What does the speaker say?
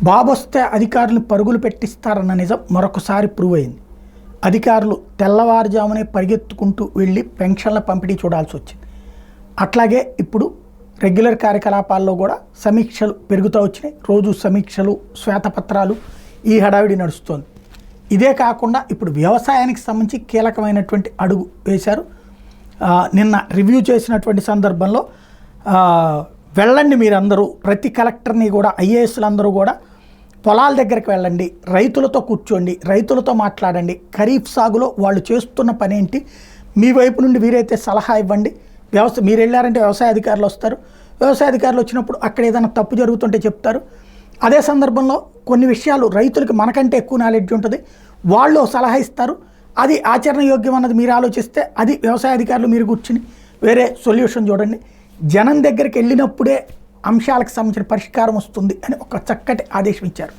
బాబు వస్తే అధికారులు పరుగులు పెట్టిస్తారన్న నిజం మరొకసారి ప్రూవ్ అయింది. అధికారులు తెల్లవారుజామునే పరిగెత్తుకుంటూ వెళ్ళి పెన్షన్ల పంపిణీ చూడాల్సి వచ్చింది. అట్లాగే ఇప్పుడు రెగ్యులర్ కార్యకలాపాల్లో కూడా సమీక్షలు పెరుగుతూ వచ్చినాయి. రోజు సమీక్షలు, శ్వేతపత్రాలు, ఈ హడావిడి నడుస్తోంది. ఇదే కాకుండా ఇప్పుడు వ్యవసాయానికి సంబంధించి కీలకమైనటువంటి అడుగు వేశారు. నిన్న రివ్యూ చేసినటువంటి సందర్భంలో వెళ్ళండి మీరందరూ, ప్రతి కలెక్టర్ని కూడా, ఐఏఎస్లందరూ కూడా పొలాల దగ్గరికి వెళ్ళండి, రైతులతో కూర్చోండి, రైతులతో మాట్లాడండి, ఖరీఫ్ సాగులో వాళ్ళు చేస్తున్న పని ఏంటి, మీ వైపు నుండి వీరైతే సలహా ఇవ్వండి. మీరు వెళ్ళారంటే వ్యవసాయ అధికారులు వస్తారు, వ్యవసాయ అధికారులు వచ్చినప్పుడు అక్కడ ఏదైనా తప్పు జరుగుతుంటే చెప్తారు. అదే సందర్భంలో కొన్ని విషయాలు రైతులకి మనకంటే ఎక్కువ నాలెడ్జ్ ఉంటుంది, వాళ్ళు సలహా ఇస్తారు. అది ఆచరణ యోగ్యం అన్నది మీరు ఆలోచిస్తే అది వ్యవసాయ అధికారులు మీరు కూర్చుని వేరే సొల్యూషన్ చూడండి. జనం దగ్గరికి వెళ్ళినప్పుడే అంశాలకు సంబంధించిన పరిష్కారం వస్తుంది అని ఒక చక్కటి ఆదేశం ఇచ్చారు.